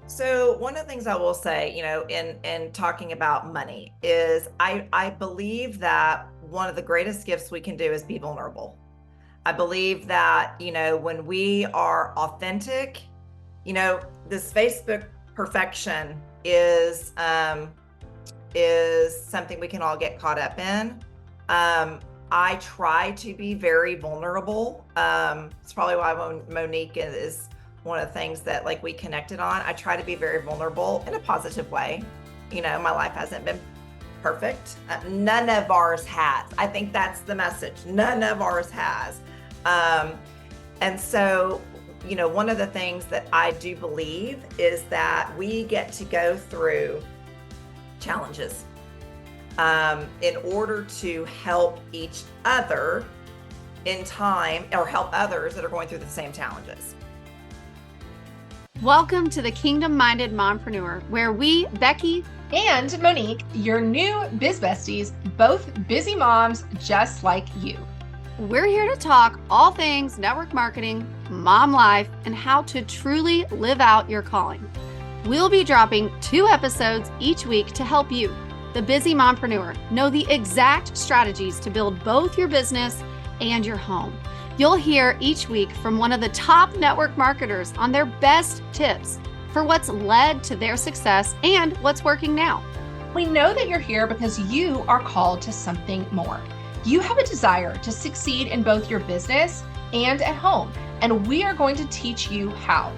So one of the things I will say, in talking about money is I believe that one of the greatest gifts we can do is be vulnerable. I believe that, when we are authentic, this Facebook perfection is something we can all get caught up in. I try to be very vulnerable. It's probably why Monique is one of the things that like we connected on. I try to be very vulnerable in a positive way. My life hasn't been perfect. None of ours has. I think that's the message. None of ours has. And so, one of the things that I do believe is that we get to go through challenges in order to help each other in time or help others that are going through the same challenges. Welcome to the Kingdom Minded Mompreneur, where we, Becky and Monique, your new biz besties, both busy moms just like you. We're here to talk all things network marketing, mom life, and how to truly live out your calling. We'll be dropping 2 episodes each week to help you, the busy mompreneur, know the exact strategies to build both your business and your home. You'll hear each week from one of the top network marketers on their best tips for what's led to their success and what's working now. We know that you're here because you are called to something more. You have a desire to succeed in both your business and at home, and we are going to teach you how.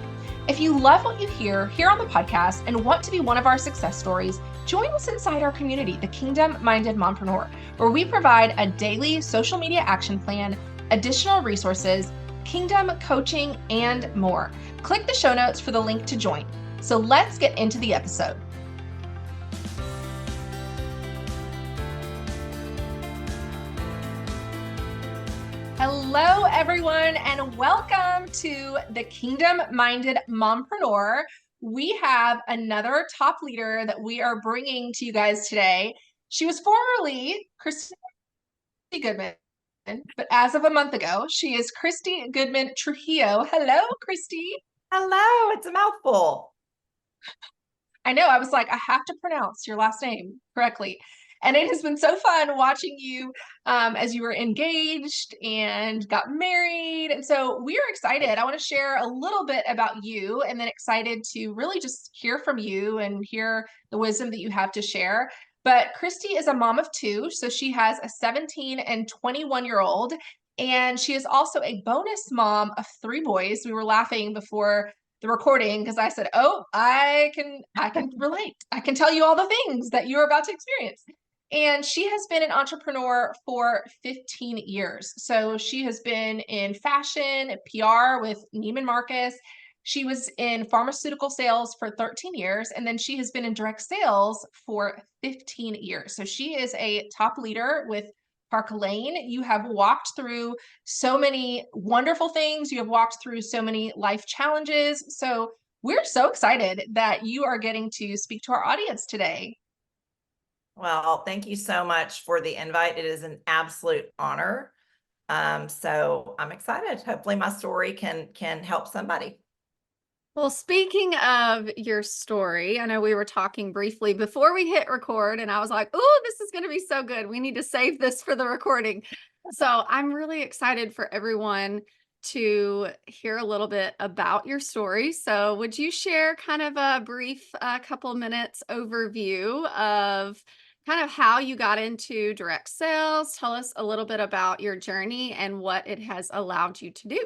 If you love what you hear here on the podcast and want to be one of our success stories, join us inside our community, the Kingdom Minded Mompreneur, where we provide a daily social media action plan, additional resources, kingdom coaching, and more. Click the show notes for the link to join. So let's get into the episode. Hello, everyone, and welcome to the Kingdom Minded Mompreneur. We have another top leader that we are bringing to you guys today. She was formerly Christy Goodman, but as of a month ago, she is Christy Goodman-Truijillo. Hello, Christy. Hello, it's a mouthful. I know, I was like, I have to pronounce your last name correctly. And it has been so fun watching you as you were engaged and got married. And so we are excited. I want to share a little bit about you and then excited to really just hear from you and hear the wisdom that you have to share. But Christy is a mom of 2. So she has a 17 and 21-year-old. And she is also a bonus mom of 3 boys. We were laughing before the recording because I said, "Oh, I can relate. I can tell you all the things that you're about to experience." And she has been an entrepreneur for 15 years. So she has been in fashion, PR with Neiman Marcus. She was in pharmaceutical sales for 13 years, and then she has been in direct sales for 15 years. So she is a top leader with Park Lane. You have walked through so many wonderful things. You have walked through so many life challenges. So we're so excited that you are getting to speak to our audience today. Well, thank you so much for the invite. It is an absolute honor. So I'm excited. Hopefully my story can help somebody. Well, speaking of your story, I know we were talking briefly before we hit record, and I was like, oh, this is going to be so good. We need to save this for the recording. So I'm really excited for everyone to hear a little bit about your story. So would you share kind of a brief couple minutes overview of kind of how you got into direct sales? Tell us a little bit about your journey and what it has allowed you to do.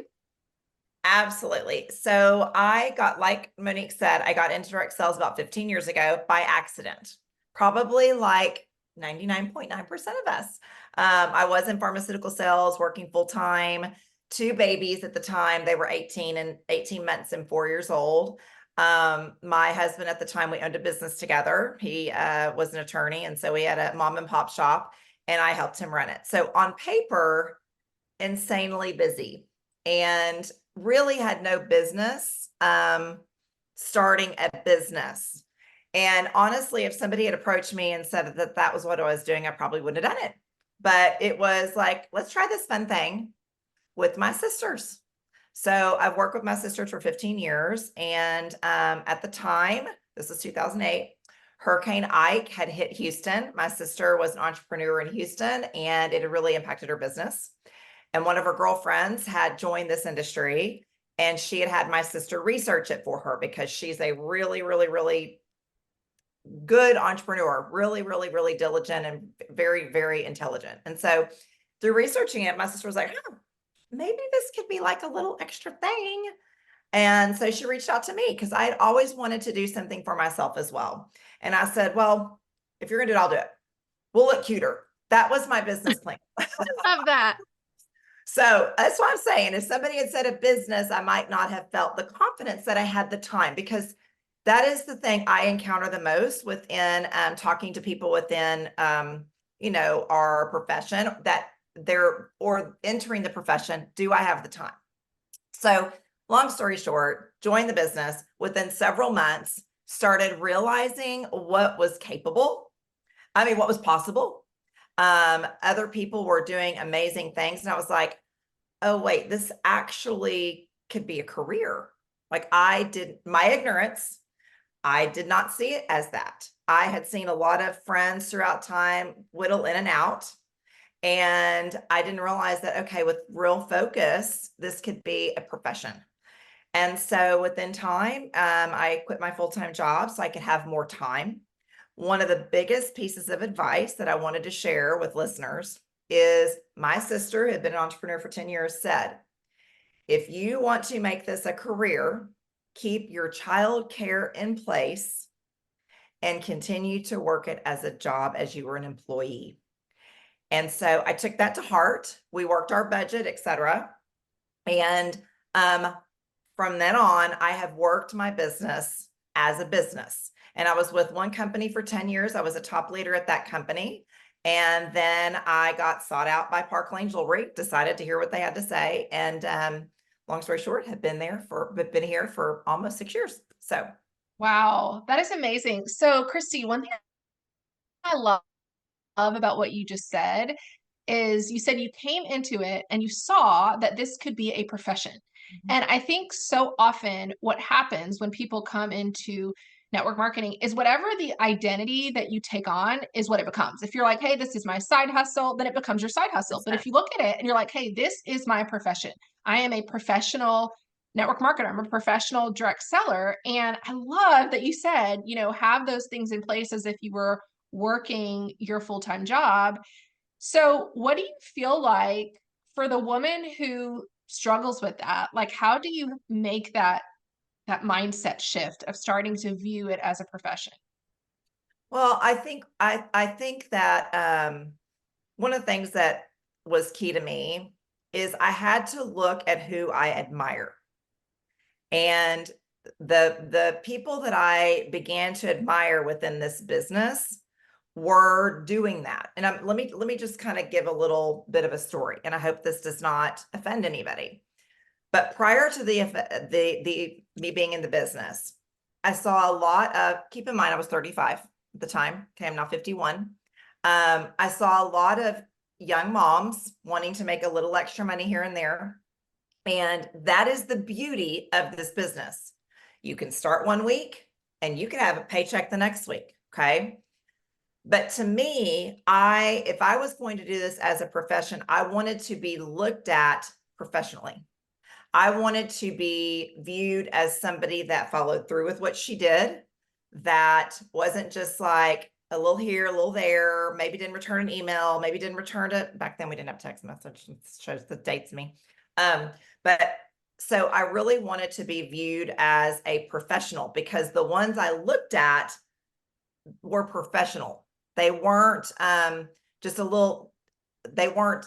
Absolutely. So like Monique said, I got into direct sales about 15 years ago by accident, probably like 99.9% of us. I was in pharmaceutical sales, working full time, 2 babies at the time. They were 18 months and 4 years old. My husband at the time, we owned a business together. He was an attorney. And so we had a mom and pop shop and I helped him run it. So on paper, insanely busy and really had no business starting a business. And honestly, if somebody had approached me and said that that was what I was doing, I probably wouldn't have done it. But it was like, let's try this fun thing with my sisters. So I've worked with my sister for 15 years. And at the time, this is 2008, Hurricane Ike had hit Houston. My sister was an entrepreneur in Houston, and it had really impacted her business. And one of her girlfriends had joined this industry, and she had had my sister research it for her because she's a really, really, really good entrepreneur, really, really, really diligent and very, very intelligent. And so through researching it, my sister was like, huh, maybe this could be like a little extra thing. And so she reached out to me because I had always wanted to do something for myself as well. And I said, well, if you're going to do it, I'll do it. We'll look cuter. That was my business plan. Love that. So that's what I'm saying. If somebody had said a business, I might not have felt the confidence that I had the time, because that is the thing I encounter the most within talking to people within, our profession, that they're or entering the profession. Do I have the time? So long story short, joined the business within several months, started realizing what was capable. I mean, what was possible. Other people were doing amazing things. And I was like, oh, wait, this actually could be a career. Like my ignorance, I did not see it as that. I had seen a lot of friends throughout time whittle in and out. And I didn't realize that, okay, with real focus, this could be a profession. And so within time, I quit my full-time job so I could have more time. One of the biggest pieces of advice that I wanted to share with listeners is my sister, who had been an entrepreneur for 10 years, said, if you want to make this a career, keep your child care in place and continue to work it as a job as you were an employee. And so I took that to heart. We worked our budget, etc. And from then on, I have worked my business as a business. And I was with one company for 10 years. I was a top leader at that company. And then I got sought out by Park Lane Jewelry, decided to hear what they had to say. And long story short, have been here for almost 6 years. So Wow, that is amazing. So, Christy, one thing I love about what you just said is you said you came into it and you saw that this could be a profession. And I think so often what happens when people come into network marketing is whatever the identity that you take on is what it becomes. If you're like, hey, this is my side hustle, then it becomes your side hustle. But if you look at it and you're like, hey, this is my profession, I am a professional network marketer, I'm a professional direct seller. And I love that you said, have those things in place as if you were working your full-time job. So, what do you feel like for the woman who struggles with that? Like, how do you make that mindset shift of starting to view it as a profession? well, I think that one of the things that was key to me is I had to look at who I admire. And the people that I began to admire within this business were doing that. And let me just kind of give a little bit of a story, and I hope this does not offend anybody. But prior to the me being in the business, I saw a lot of, keep in mind, I was 35 at the time. Okay, I'm now 51. I saw a lot of young moms wanting to make a little extra money here and there. And that is the beauty of this business. You can start one week and you can have a paycheck the next week. Okay. But to me, if I was going to do this as a profession, I wanted to be looked at professionally. I wanted to be viewed as somebody that followed through with what she did, that wasn't just like a little here, a little there, maybe didn't return an email, maybe didn't return it. Back then we didn't have text message. It shows the dates me. But so I really wanted to be viewed as a professional, because the ones I looked at were professional. They weren't just a little, they weren't,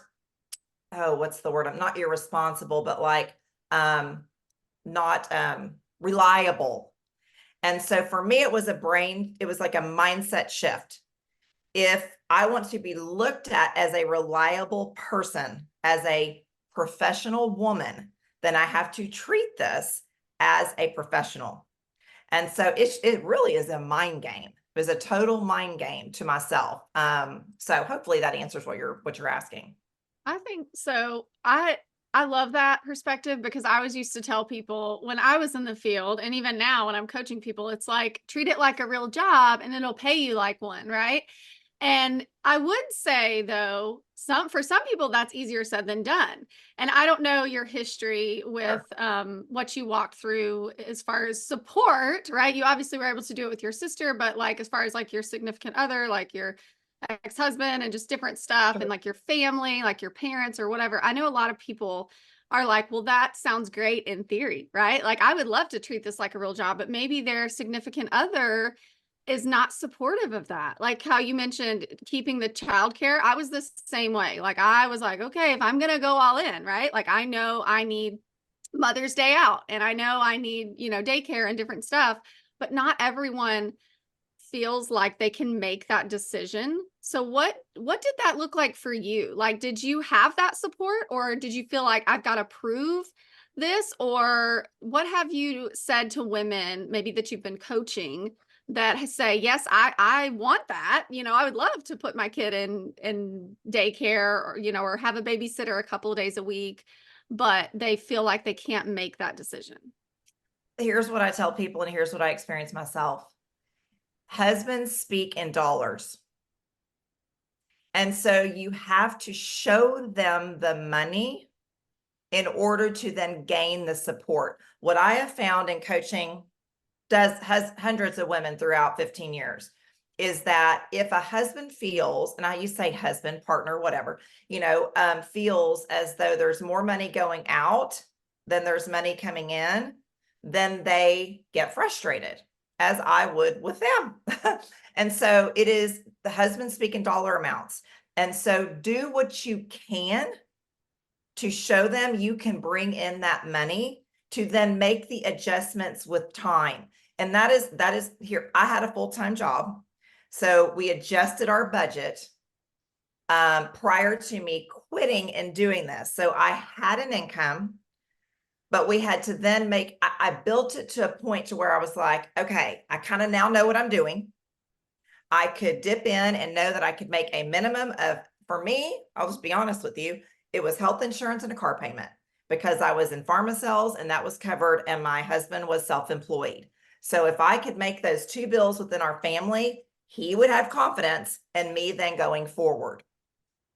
oh, what's the word? I'm not irresponsible, but like not reliable. And so for me, it was like a mindset shift. If I want to be looked at as a reliable person, as a professional woman, then I have to treat this as a professional. And so it really is a mind game. It was a total mind game to myself. So hopefully that answers what you're asking. I think so. I I love that perspective because I was used to tell people when I was in the field, and even now when I'm coaching people, it's like, treat it like a real job and it'll pay you like one, right? And I would say though, for some people that's easier said than done. And I don't know your history with what you walked through as far as support, right? You obviously were able to do it with your sister, but like as far as like your significant other, like your ex-husband and just different stuff and like your family, like your parents or whatever. I know a lot of people are like, well, that sounds great in theory, right? Like I would love to treat this like a real job, but maybe their significant other is not supportive of that. Like how you mentioned keeping the childcare. I was the same way. Like I was like, okay, if I'm going to go all in, right? Like I know I need Mother's Day out and I know I need, you know, daycare and different stuff, but not everyone feels like they can make that decision. So what did that look like for you? Like, did you have that support or did you feel like I've got to prove this? Or what have you said to women maybe that you've been coaching that say, yes, I want that. You know, I would love to put my kid in daycare or, you know, or have a babysitter a couple of days a week, but they feel like they can't make that decision. Here's what I tell people, and here's what I experience myself. Husbands speak in dollars. And so you have to show them the money in order to then gain the support. What I have found in coaching has hundreds of women throughout 15 years is that if a husband feels, and you say husband, partner, whatever, you know, feels as though there's more money going out than there's money coming in, then they get frustrated, as I would with them. And so it is the husband speaking dollar amounts. And so do what you can to show them you can bring in that money to then make the adjustments with time. And that is here. I had a full-time job. So we adjusted our budget prior to me quitting and doing this. So I had an income, but we had to then I built it to a point to where I was like, okay, I kind of now know what I'm doing. I could dip in and know that I could make a minimum of, for me, I'll just be honest with you, it was health insurance and a car payment because I was in Pharmaceutical Sales and that was covered and my husband was self-employed. So if I could make those two bills within our family, he would have confidence in me then going forward.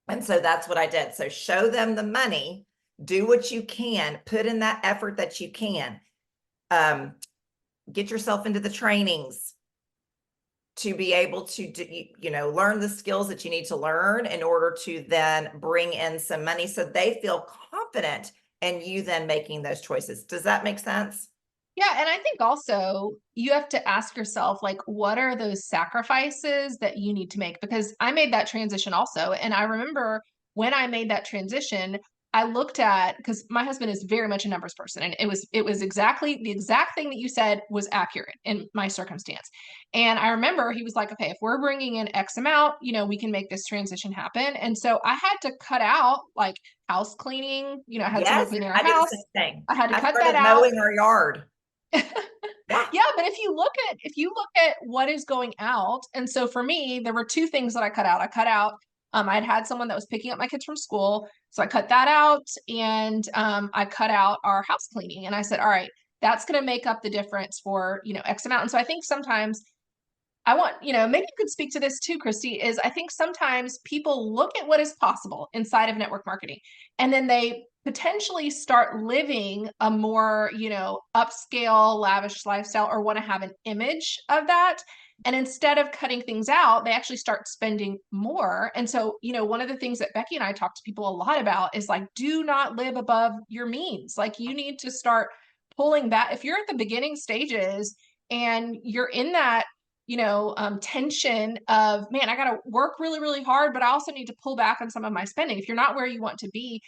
And so that's what I did. So show them the money, do what you can, put in that effort that you can, get yourself into the trainings to be able to do, you know, learn the skills that you need to learn in order to then bring in some money so they feel confident in you then making those choices. Does that make sense? Yeah, and I think also you have to ask yourself, like, what are those sacrifices that you need to make? Because I made that transition also. And I remember when I made that transition, I looked at, because my husband is very much a numbers person, and it was exactly the exact thing that you said was accurate in my circumstance. And I remember he was like, okay, if we're bringing in X amount, you know, we can make this transition happen. And so I had to cut out like house cleaning, you know, I had someone Yes, cleaning our I did the house. same thing. I had to I cut that started out. mowing our yard. Yeah. Yeah, but if you look at what is going out, and so for me, there were two things that I cut out. I cut out I'd had someone that was picking up my kids from school, so I cut that out, and I cut out our house cleaning, and I said, all right, that's going to make up the difference for, you know, X amount. And so I think sometimes I want, you know, maybe you could speak to this too, Christy, is I think sometimes people look at what is possible inside of network marketing and then they potentially start living a more, you know, upscale, lavish lifestyle or want to have an image of that. And instead of cutting things out, they actually start spending more. And so, you know, one of the things that Becky and I talk to people a lot about is like, do not live above your means. Like, you need to start pulling back. If you're at the beginning stages and you're in that, you know, tension of, man, I got to work really, really hard, but I also need to pull back on some of my spending. If you're not where you want to be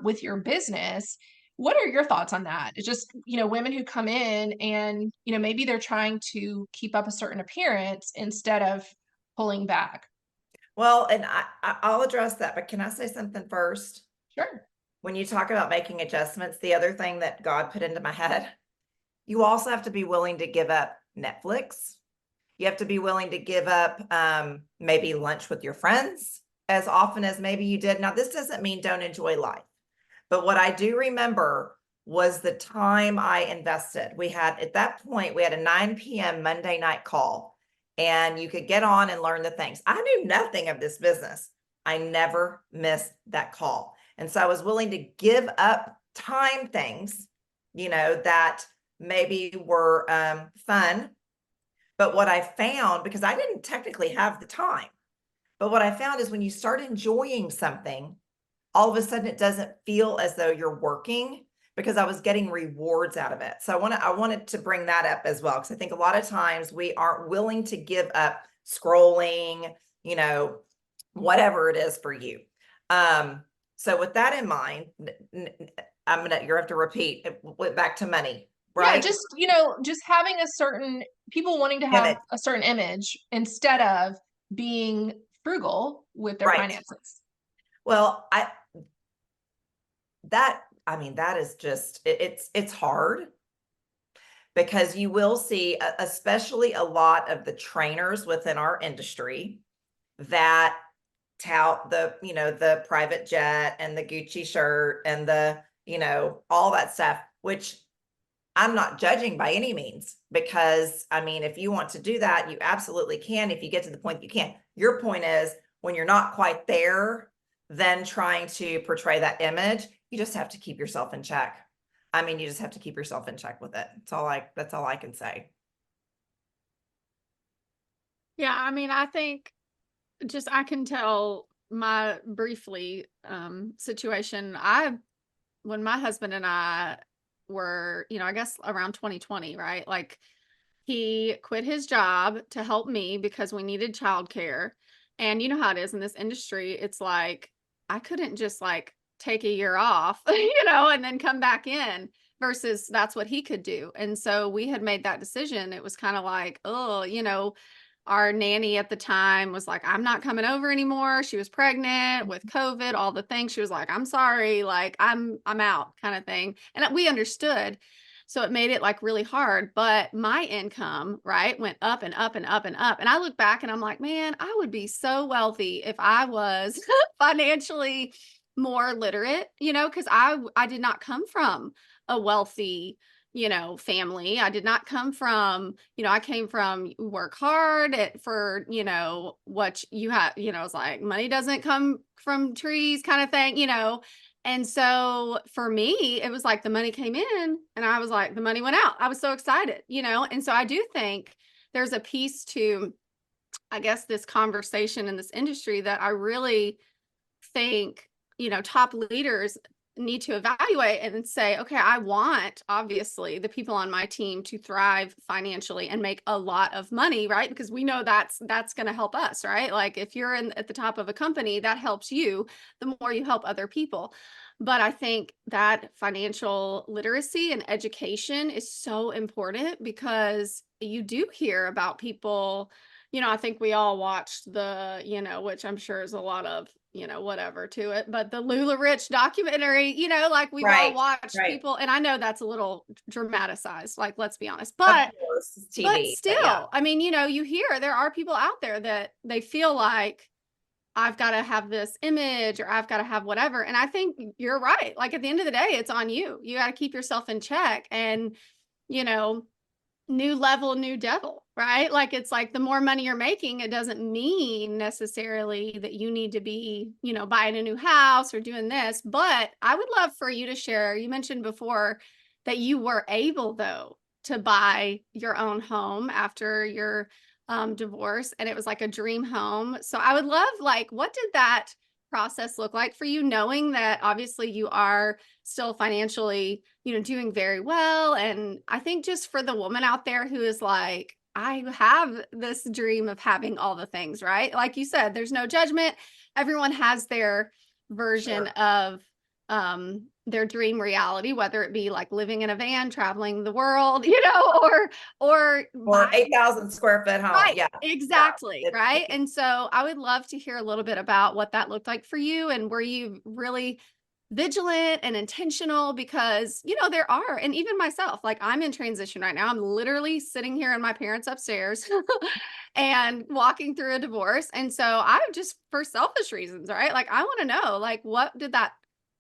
with your business, what are your thoughts on that? It's just, you know, women who come in and, you know, maybe they're trying to keep up a certain appearance instead of pulling back. Well, and I'll address that, but can I say something first? Sure. When you talk about making adjustments, the other thing that God put into my head, you also have to be willing to give up Netflix. You have to be willing to give up maybe lunch with your friends as often as maybe you did. Now, this doesn't mean don't enjoy life, But what I do remember was the time I invested. We had, at that point, we had a 9 p.m. Monday night call, and you could get on and learn the things. I knew nothing of this business. I never missed that call. And so I was willing to give up time things, that maybe were fun. But what I found, because I didn't technically have the time, but what I found is when you start enjoying something, all of a sudden it doesn't feel as though you're working, because I was getting rewards out of it. So I wanted to bring that up as well, because I think a lot of times we aren't willing to give up scrolling, whatever it is for you. So with that in mind, you're gonna have to repeat back to money, Yeah, right? just, just having a certain people wanting to have Image, a certain image instead of being frugal with their right. finances. Well, that is just, it's hard, because you will see, especially a lot of the trainers within our industry that tout the private jet and the Gucci shirt and all that stuff, which I'm not judging by any means, because if you want to do that, you absolutely can. If you get to the point you can. Your point is, when you're not quite there, then trying to portray that image, you just have to keep yourself in check. You just have to keep yourself in check with it. That's all I can say. Yeah, I think I can tell my briefly situation. When my husband and I were, I guess around 2020, right? Like, he quit his job to help me because we needed childcare. And you know how it is in this industry. It's like, I couldn't just like take a year off, and then come back in, versus that's what he could do. And so we had made that decision. It was kind of like, oh, our nanny at the time was like, I'm not coming over anymore. She was pregnant with COVID, all the things. She was like, I'm sorry, like I'm out, kind of thing. And we understood. So it made it like really hard. But my income, right, went up and up and up and up. And I look back and I'm like, man, I would be so wealthy if I was financially more literate, because I did not come from a wealthy, family. I did not come from, I came from work hard for, what you have, it's like money doesn't come from trees, kind of thing, And so for me, it was like the money came in and I was like, the money went out. I was so excited, And so I do think there's a piece to, I guess, this conversation in this industry that I really think, top leaders need to evaluate and say, okay, I want, obviously, the people on my team to thrive financially and make a lot of money, right? Because we know that's going to help us, right? Like, if you're at the top of a company, that helps you the more you help other people. But I think that financial literacy and education is so important, because you do hear about people, I think we all watched the, which I'm sure is a lot of, whatever to it, but the Lula Rich documentary, like we've all Right, watched right. people, and I know that's a little dramatized, like, let's be honest, Of but course, it's but TV, but yeah. still, you hear there are people out there that they feel like, I've got to have this image, or I've got to have whatever. And I think you're right. Like, at the end of the day, it's on you. You got to keep yourself in check, and, you know, new level, new devil, right? Like, it's like the more money you're making, it doesn't mean necessarily that you need to be, buying a new house or doing this. But I would love for you to share. You mentioned before that you were able, though, to buy your own home after your divorce, and it was like a dream home. So I would love, like, what did that process look like for you, knowing that obviously you are still financially, doing very well? And I think just for the woman out there who is like, I have this dream of having all the things, right? Like you said, there's no judgment. Everyone has their version Sure. of their dream reality, whether it be like living in a van, traveling the world, or Or buying. 8,000 square foot home. Right, Yeah. exactly, It's, right? And so I would love to hear a little bit about what that looked like for you, and were you really vigilant and intentional? Because, there are, and even myself, like, I'm in transition right now. I'm literally sitting here in my parents' upstairs and walking through a divorce. And so I just, for selfish reasons, right? Like, I want to know, like, what did that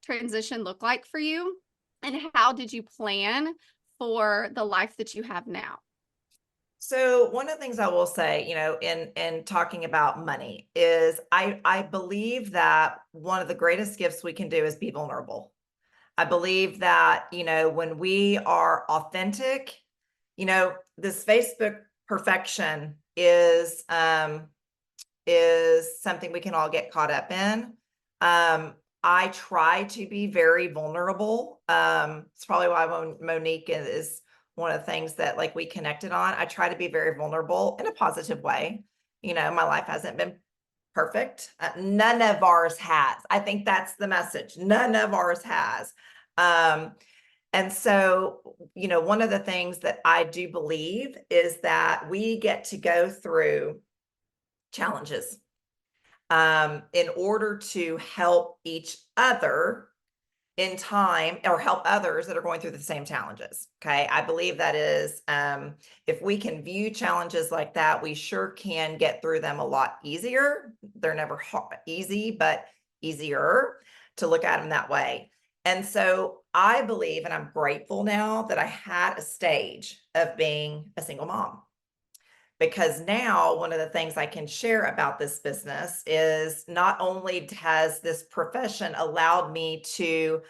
transition look like for you? And how did you plan for the life that you have now? So one of the things I will say, in talking about money is I believe that one of the greatest gifts we can do is be vulnerable. I believe that, when we are authentic, this Facebook perfection is something we can all get caught up in. I try to be very vulnerable. It's probably why Monique is one of the things that like we connected on. I try to be very vulnerable in a positive way. My life hasn't been perfect. None of ours has. I think that's the message. None of ours has. And so, one of the things that I do believe is that we get to go through challenges in order to help each other in time, or help others that are going through the same challenges. Okay. I believe that is, if we can view challenges like that, we sure can get through them a lot easier. They're never easy, but easier to look at them that way. And so I believe, and I'm grateful now that I had a stage of being a single mom. Because now one of the things I can share about this business is not only has this profession allowed me to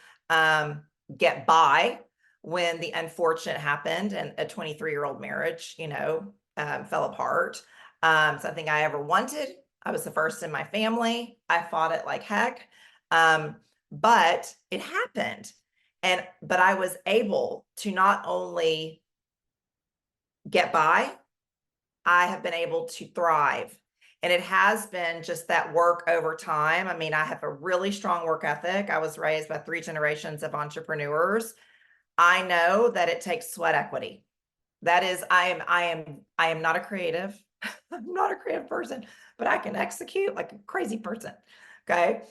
get by when the unfortunate happened and a 23-year-old marriage, fell apart. Something I ever wanted. I was the first in my family. I fought it like heck. But it happened. But I was able to not only get by, I have been able to thrive. And it has been just that work over time. I mean, I have a really strong work ethic. I was raised by 3 generations of entrepreneurs. I know that it takes sweat equity. That is, I am not a creative. I'm not a creative person, but I can execute like a crazy person. Okay.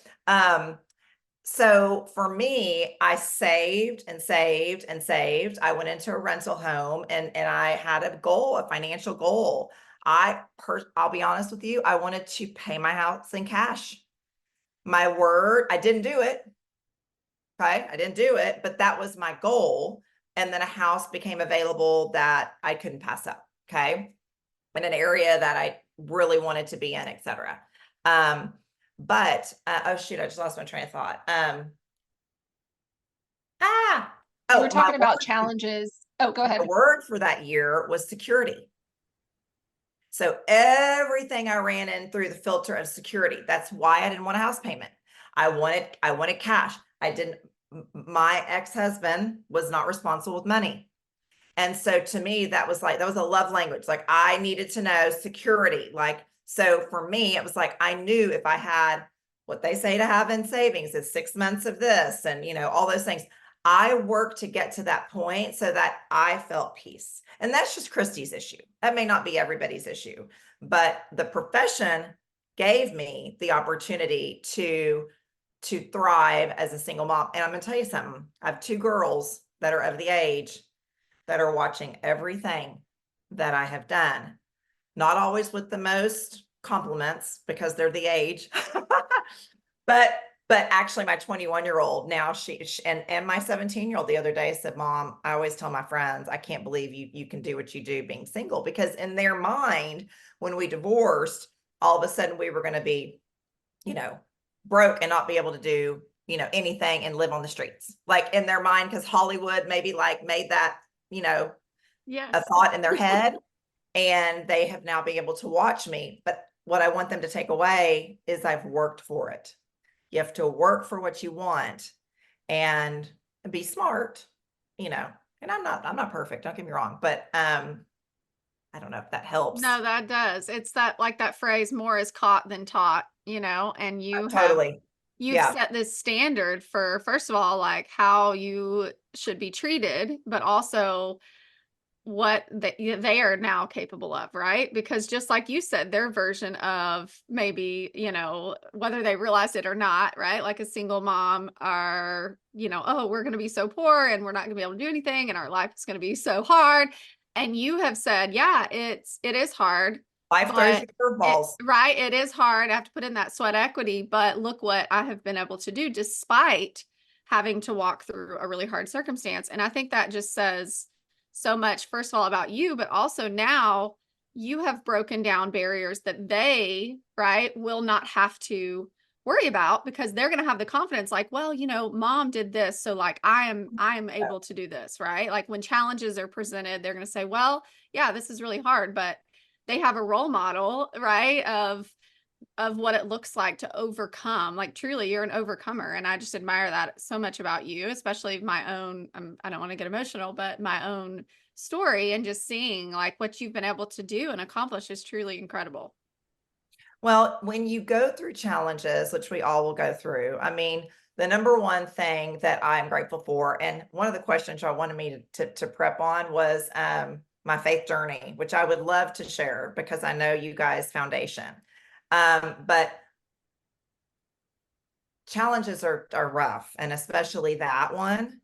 So for me, I saved and saved and saved. I went into a rental home and I had a goal, a financial goal. I'll be honest with you, I wanted to pay my house in cash. My word, I didn't do it. Okay. I didn't do it, but that was my goal. And then a house became available that I couldn't pass up. Okay. In an area that I really wanted to be in, et cetera. But oh shoot, I just lost my train of thought. You were My talking about challenges. Oh, go ahead. word for that year was security. So everything I ran in through the filter of security. That's why I didn't want a house payment. I wanted cash. My ex-husband was not responsible with money. And so to me, that was a love language. Like I needed to know security. So for me, it was like, I knew if I had what they say to have in savings is 6 months of this and, all those things. I worked to get to that point so that I felt peace. And that's just Christy's issue. That may not be everybody's issue, but the profession gave me the opportunity to thrive as a single mom. And I'm going to tell you something. I have 2 girls that are of the age that are watching everything that I have done. Not always with the most compliments because they're the age, but actually my 21-year-old now and my 17-year-old the other day said, Mom, I always tell my friends, I can't believe you can do what you do being single, because in their mind, when we divorced, all of a sudden we were going to be, broke and not be able to do, anything and live on the streets, like in their mind, because Hollywood maybe like made that, Yes. a thought in their head, and they have now been able to watch me. But what I want them to take away is I've worked for it. You have to work for what you want and be smart, and I'm not perfect. Don't get me wrong, but, I don't know if that helps. No, that does. It's that phrase, more is caught than taught, and Totally. you've Yeah. set this standard for, first of all, like how you should be treated, but also what they are now capable of, right? Because just like you said, their version of maybe, whether they realize it or not, right? Like a single mom are, oh, we're going to be so poor and we're not going to be able to do anything and our life is going to be so hard. And you have said, yeah, it is hard. Life throws you curveballs. Right. It is hard. I have to put in that sweat equity, but look what I have been able to do despite having to walk through a really hard circumstance. And I think that just says so much, first of all, about you, but also now you have broken down barriers that they, right, will not have to worry about, because they're going to have the confidence like, well, mom did this, so like I am able to do this, right? Like when challenges are presented, they're going to say, well, yeah, this is really hard, but they have a role model, right, of what it looks like to overcome. Like truly, you're an overcomer, and I just admire that so much about you, especially my own, I don't want to get emotional, but my own story, and just seeing like what you've been able to do and accomplish is truly incredible. Well, when you go through challenges, which we all will go through, I mean, the number one thing that I'm grateful for, and one of the questions y'all wanted me to prep on was my faith journey, which I would love to share because I know you guys foundation. But challenges are rough, and especially that one.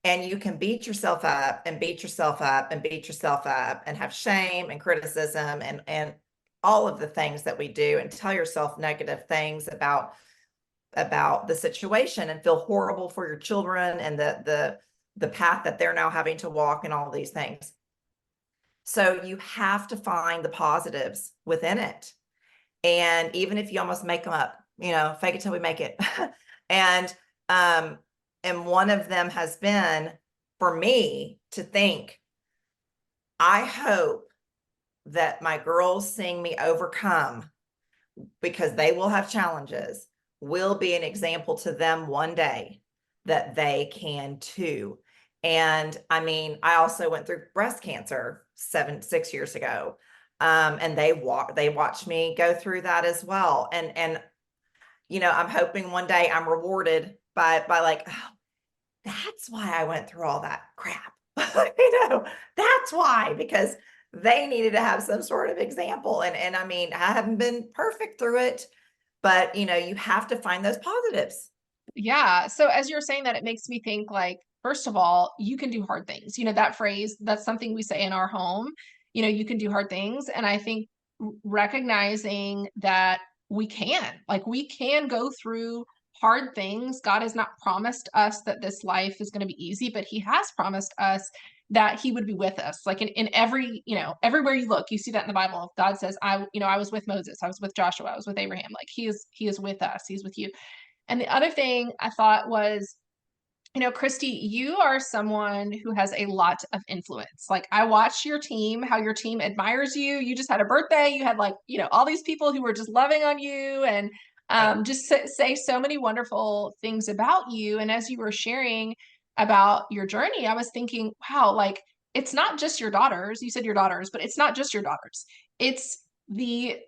And you can beat yourself up and beat yourself up and beat yourself up and have shame and criticism and all of the things that we do, and tell yourself negative things about the situation and feel horrible for your children and the path that they're now having to walk and all these things. So you have to find the positives within it. And even if you almost make them up, fake it till we make it. and one of them has been for me to think, I hope that my girls seeing me overcome, because they will have challenges, will be an example to them one day that they can too. And I mean, I also went through breast cancer 6 years ago. And they watched me go through that as well. And I'm hoping one day I'm rewarded by like, oh, that's why I went through all that crap. That's why, because they needed to have some sort of example. And I mean, I haven't been perfect through it, but you have to find those positives. Yeah. So as you're saying that, it makes me think like, first of all, you can do hard things. That phrase, that's something we say in our home. You can do hard things. And I think recognizing that like we can go through hard things. God has not promised us that this life is going to be easy, but he has promised us that he would be with us. Like in every, everywhere you look, you see that in the Bible. God says, I was with Moses, I was with Joshua, I was with Abraham. Like he is with us. He's with you. And the other thing I thought was, Christy, you are someone who has a lot of influence. Like I watch your team, how your team admires you. You just had a birthday. You had like, all these people who were just loving on you and just say so many wonderful things about you. And as you were sharing about your journey, I was thinking, wow, like it's not just your daughters. You said your daughters, but it's not just your daughters. It's the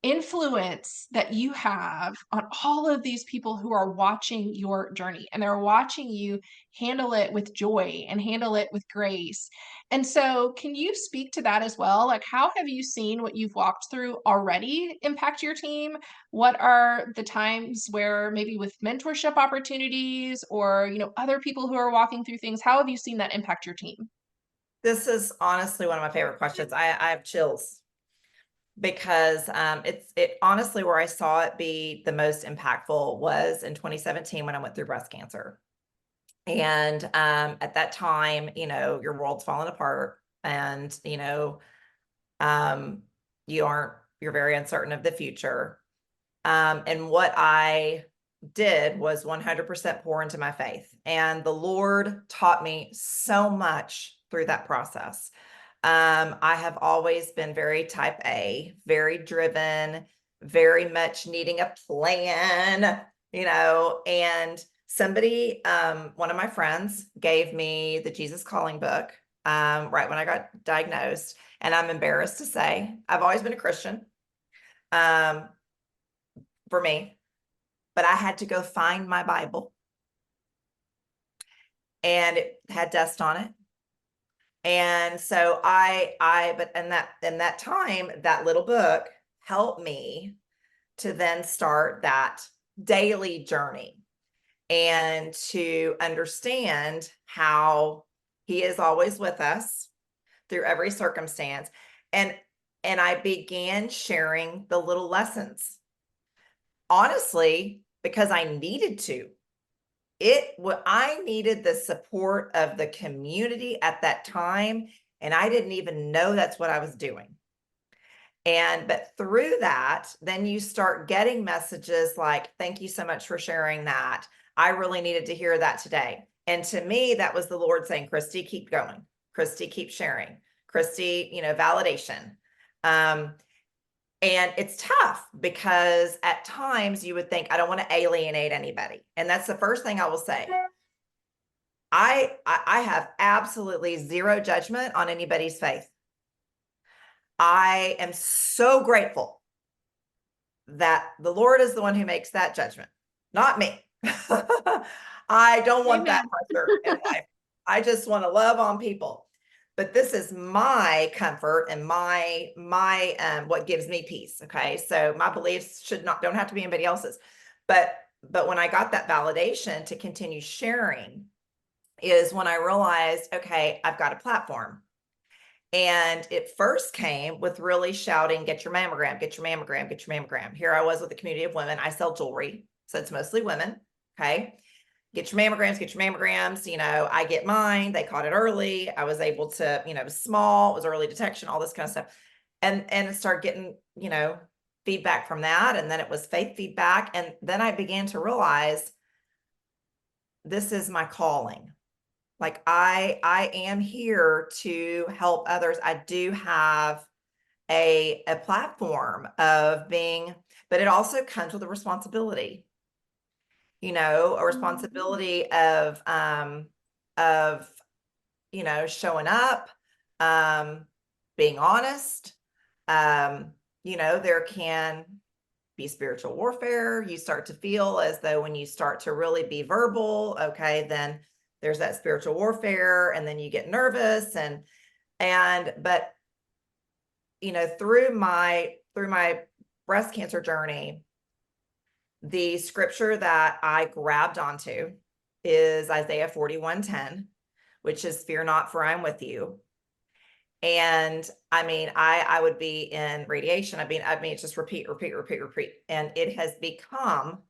influence that you have on all of these people who are watching your journey, and they're watching you handle it with joy and handle it with grace. And so can you speak to that as well? Like how have you seen what you've walked through already impact your team? What are the times where maybe with mentorship opportunities or other people who are walking through things, how have you seen that impact your team? This is honestly one of my favorite questions. I have chills because it honestly, where I saw it be the most impactful was in 2017 when I went through breast cancer. And at that time, your world's falling apart, and you're very uncertain of the future. And what I did was 100% pour into my faith, and the Lord taught me so much through that process. I have always been very type A, very driven, very much needing a plan, and somebody, one of my friends gave me the Jesus Calling book, right when I got diagnosed. And I'm embarrassed to say, I've always been a Christian, for me, but I had to go find my Bible, and it had dust on it. And so but in that time, that little book helped me to then start that daily journey and to understand how he is always with us through every circumstance. And I began sharing the little lessons, honestly, because I needed to. I needed the support of the community at that time, and I didn't even know that's what I was doing. But through that, then you start getting messages like, thank you so much for sharing that. I really needed to hear that today. And to me, that was the Lord saying, Christy, keep going. Christy, keep sharing. Christy, validation. And it's tough because at times you would think, I don't want to alienate anybody. And that's the first thing I will say. I have absolutely zero judgment on anybody's faith. I am so grateful that the Lord is the one who makes that judgment, not me. I don't want that pressure in life. I just want to love on people. But this is my comfort and my what gives me peace. Okay. So my beliefs don't have to be anybody else's. But when I got that validation to continue sharing is when I realized, okay, I've got a platform. And it first came with really shouting, get your mammogram, get your mammogram, get your mammogram. Here I was with a community of women. I sell jewelry, so it's mostly women. Okay. Get your mammograms, get your mammograms. I get mine. They caught it early. I was able to, it was small, it was early detection, all this kind of stuff. And start getting, feedback from that. And then it was faith feedback. And then I began to realize this is my calling. Like I am here to help others. I do have a platform of being, but it also comes with a responsibility, a responsibility of showing up, being honest. There can be spiritual warfare. You start to feel as though when you start to really be verbal, okay, then there's that spiritual warfare, and then you get nervous but through my breast cancer journey, the scripture that I grabbed onto is Isaiah 41:10, which is fear not, for I'm with you. And I mean, I would be in radiation. I mean, it's just repeat. And it has become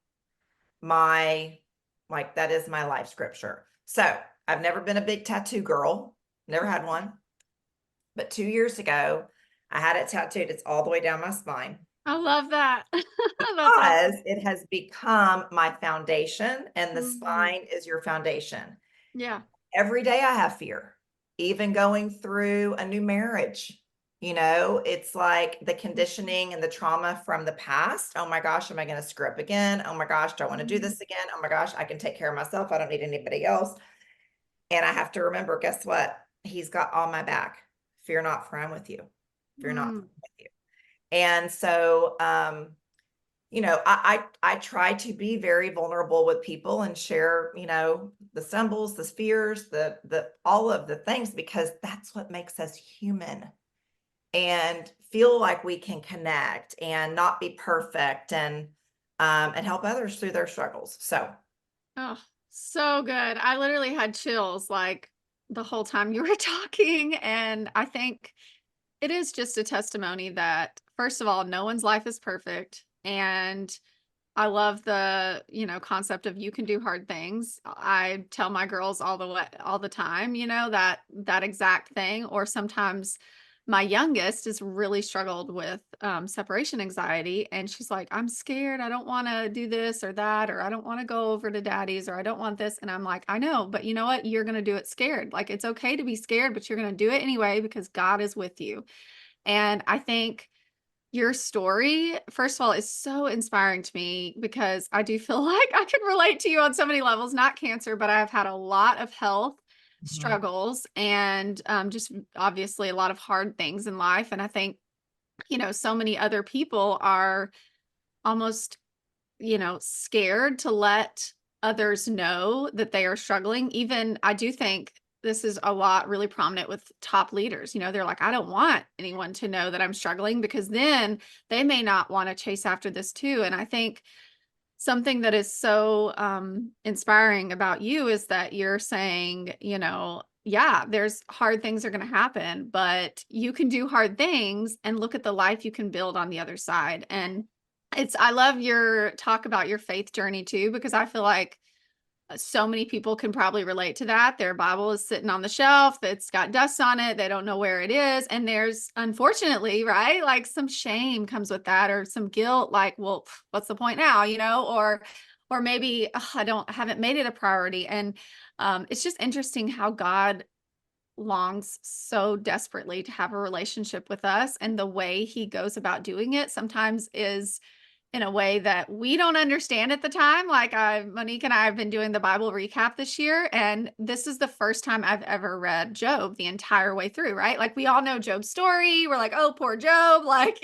that is my life scripture. So I've never been a big tattoo girl, never had one. But 2 years ago, I had it tattooed. It's all the way down my spine. I love that. That's Because awesome. it has become my foundation, and the Mhm. spine is your foundation. Yeah. Every day I have fear, even going through a new marriage. It's like the conditioning and the trauma from the past. Oh my gosh, am I going to screw up again? Oh my gosh, do I want to do this again? Oh my gosh, I can take care of myself. I don't need anybody else. And I have to remember, guess what? He's got all my back. Fear not, for I'm with you. Fear not, for I'm with you. And so, I try to be very vulnerable with people and share, the stumbles, the fears, the all of the things, because that's what makes us human, and feel like we can connect and not be perfect, and help others through their struggles. So Oh, so good. I literally had chills like the whole time you were talking. And I think it is just a testimony that, first of all, no one's life is perfect. And I love the, concept of you can do hard things. I tell my girls all the time, that exact thing. Or sometimes my youngest has really struggled with separation anxiety, and she's like, I'm scared. I don't want to do this or that, or I don't want to go over to daddy's, or I don't want this. And I'm like, I know, but you know what? You're going to do it scared. Like, it's okay to be scared, but you're going to do it anyway because God is with you. And I think your story, first of all, is so inspiring to me because I do feel like I can relate to you on so many levels, not cancer, but I've had a lot of health Mhm. struggles and just obviously a lot of hard things in life. And I think, so many other people are almost, scared to let others know that they are struggling. Even I do think this is a lot really prominent with top leaders. They're like, I don't want anyone to know that I'm struggling because then they may not want to chase after this too. And I think something that is so inspiring about you is that you're saying, yeah, there's hard things are going to happen, but you can do hard things and look at the life you can build on the other side. And I love your talk about your faith journey too, because I feel like So many people can probably relate to that. Their Bible is sitting on the shelf, that's got dust on it. They don't know where it is. And there's, unfortunately, right, like some shame comes with that, or some guilt, like, well, what's the point now, or maybe I haven't made it a priority. And it's just interesting how God longs so desperately to have a relationship with us, and the way he goes about doing it sometimes is in a way that we don't understand at the time. Like, Monique and I have been doing the Bible recap this year, and this is the first time I've ever read Job the entire way through, right? Like, we all know Job's story. We're like, oh, poor Job, like,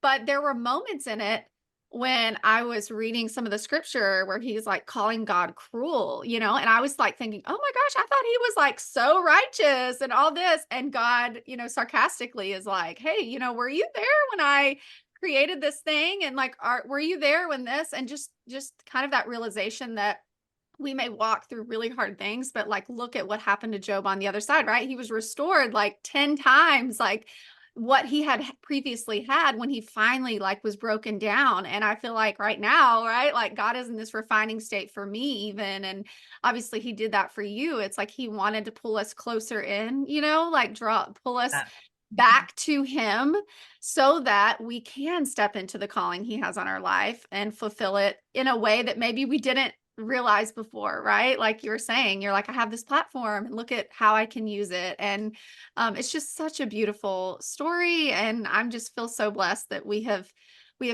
but there were moments in it when I was reading some of the scripture where he's like calling God cruel, and I was like thinking, oh my gosh, I thought he was like so righteous and all this. And God, sarcastically is like, hey, were you there when I created this thing? And like, were you there when this? And just kind of that realization that we may walk through really hard things, but like, look at what happened to Job on the other side, right? He was restored like 10 times, like what he had previously had when he finally like was broken down. And I feel like right now, right, like God is in this refining state for me even. And obviously he did that for you. It's like he wanted to pull us closer in, like pull us back to him, so that we can step into the calling he has on our life and fulfill it in a way that maybe we didn't realize before, right? Like you were saying, you're like, I have this platform and look at how I can use it. And it's just such a beautiful story. And I'm just feel so blessed that we have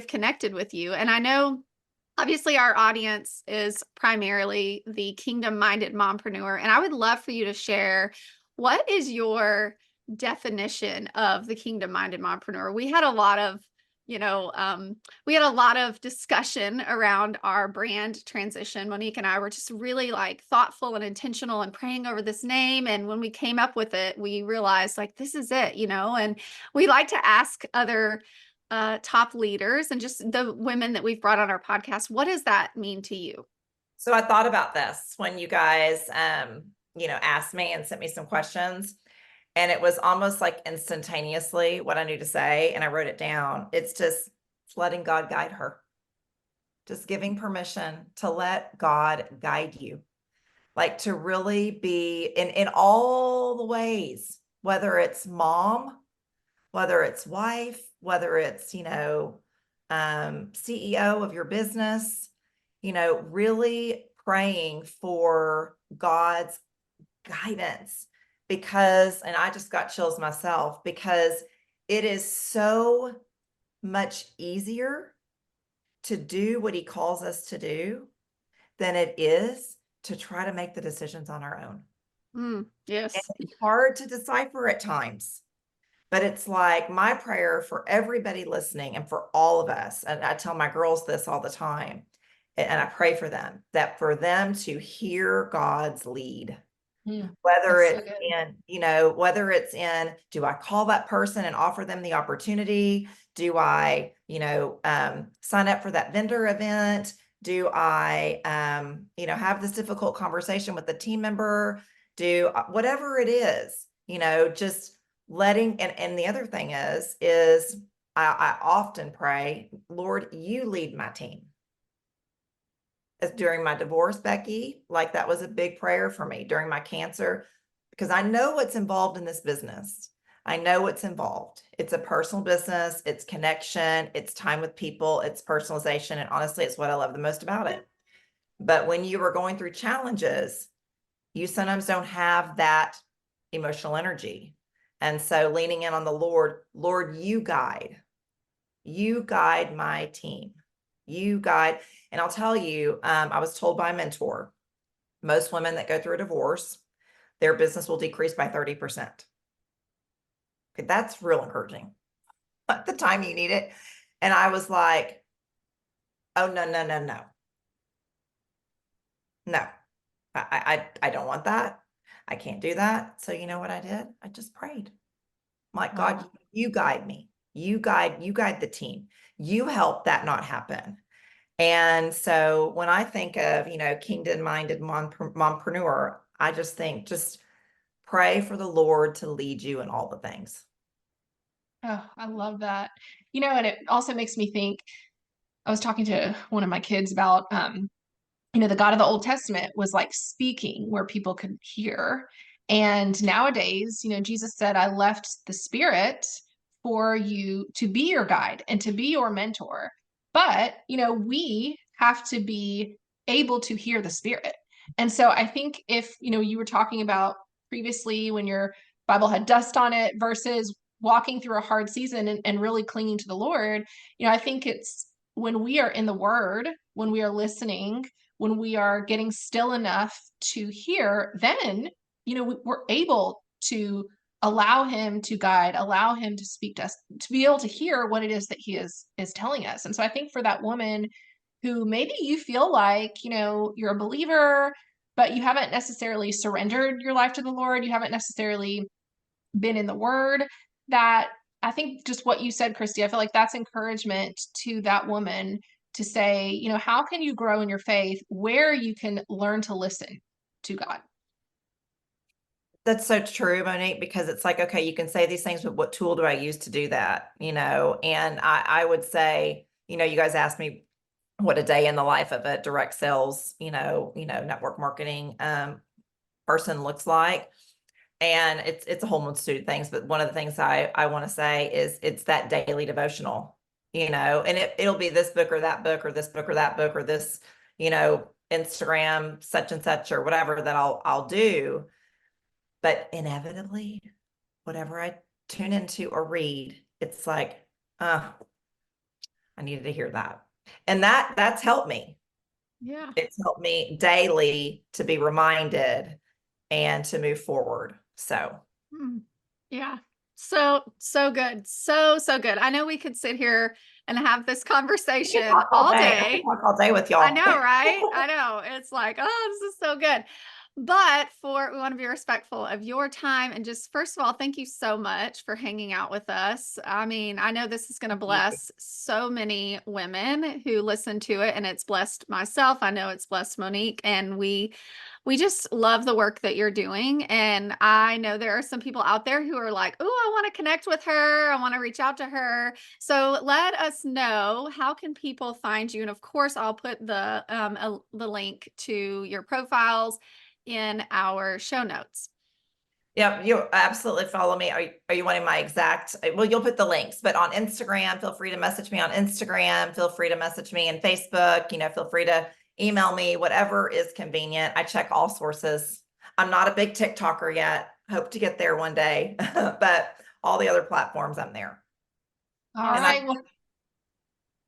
connected with you. And I know obviously our audience is primarily the kingdom minded mompreneur. And I would love for you to share, what is your definition of the kingdom minded mompreneur? We had a lot of discussion around our brand transition. Monique and I were just really like thoughtful and intentional and praying over this name. And when we came up with it, we realized like, this is it, and we like to ask other top leaders and just the women that we've brought on our podcast, what does that mean to you? So I thought about this when you guys, asked me and sent me some questions. And it was almost like instantaneously what I knew to say. And I wrote it down. It's just letting God guide her, just giving permission to let God guide you, like to really be in all the ways, whether it's mom, whether it's wife, whether it's, CEO of your business, really praying for God's guidance. Because, and I just got chills myself, because it is so much easier to do what he calls us to do than it is to try to make the decisions on our own. Yes. And it's hard to decipher at times, but it's like my prayer for everybody listening and for all of us. And I tell my girls this all the time, and I pray for them, that for them to hear God's lead. Whether it's whether it's in, do I call that person and offer them the opportunity? Do I, sign up for that vendor event? Do I, have this difficult conversation with the team member? Do whatever it is, just letting, and the other thing is I often pray, Lord, you lead my team. During my divorce, Becky, like that was a big prayer for me during my cancer, because I know what's involved in this business. I know what's involved. It's a personal business, it's connection, it's time with people, it's personalization. And honestly, it's what I love the most about it. But when you are going through challenges, you sometimes don't have that emotional energy. And so leaning in on the Lord, you guide my team. You guide. And I'll tell you, I was told by a mentor, most women that go through a divorce, their business will decrease by 30%. Okay, that's real encouraging at the time you need it. And I was like, oh, no. No, I don't want that. I can't do that. So you know what I did? I just prayed. I'm like, God, you guide me. You guide the team. You help that not happen. And so when I think of, kingdom-minded mompreneur, I just think, just pray for the Lord to lead you in all the things. Oh, I love that. And it also makes me think, I was talking to one of my kids about the God of the Old Testament was like speaking where people could hear. And nowadays, Jesus said, I left the Spirit for you to be your guide and to be your mentor. But, we have to be able to hear the Spirit. And so I think if, you were talking about previously when your Bible had dust on it versus walking through a hard season and really clinging to the Lord, I think it's when we are in the Word, when we are listening, when we are getting still enough to hear, then, we're able to allow him to guide, allow him to speak to us, to be able to hear what it is that he is telling us. And so I think for that woman who maybe you feel like, you're a believer, but you haven't necessarily surrendered your life to the Lord, you haven't necessarily been in the Word, that I think just what you said, Christy, I feel like that's encouragement to that woman to say, how can you grow in your faith where you can learn to listen to God? That's so true, Monique, because it's like, okay, you can say these things, but what tool do I use to do that? And I would say, you guys asked me what a day in the life of a direct sales, network marketing person looks like. And it's a whole multitude of things, but one of the things I want to say is it's that daily devotional, and it'll be this book or that book or this book or that book or this, Instagram such and such or whatever that I'll do. But inevitably, whatever I tune into or read, it's like, I needed to hear that. And that's helped me. Yeah. It's helped me daily to be reminded and to move forward. So Yeah. So good. So good. I know we could sit here and have this conversation all I day. can talk all day with y'all. I know, right? I know. It's like, oh, this is so good. But we want to be respectful of your time. And just first of all, thank you so much for hanging out with us. I mean, I know this is going to bless so many women who listen to it, and it's blessed myself. I know it's blessed Monique, and we just love the work that you're doing. And I know there are some people out there who are like, oh, I want to connect with her. I want to reach out to her. So let us know, how can people find you? And of course, I'll put the link to your profiles in our show notes. Yep, you absolutely follow me. Are you wanting my exact? Well, you'll put the links, but on Instagram, feel free to message me on Instagram. Feel free to message me on Facebook. Feel free to email me, whatever is convenient. I check all sources. I'm not a big TikToker yet. Hope to get there one day, but all the other platforms, I'm there. All right. Well,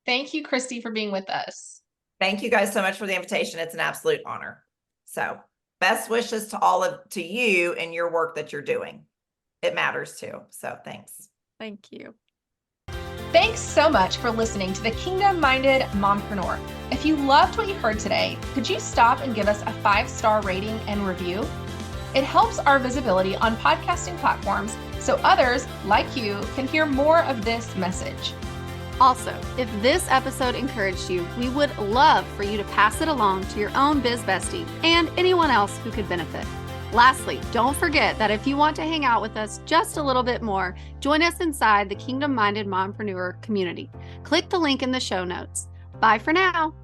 thank you, Christy, for being with us. Thank you guys so much for the invitation. It's an absolute honor. So best wishes to you and your work that you're doing. It matters too. So thanks. Thank you. Thanks so much for listening to the Kingdom Minded Mompreneur. If you loved what you heard today, could you stop and give us a 5-star rating and review? It helps our visibility on podcasting platforms so others like you can hear more of this message. Also, if this episode encouraged you, we would love for you to pass it along to your own biz bestie and anyone else who could benefit. Lastly, don't forget that if you want to hang out with us just a little bit more, join us inside the Kingdom Minded Mompreneur community. Click the link in the show notes. Bye for now.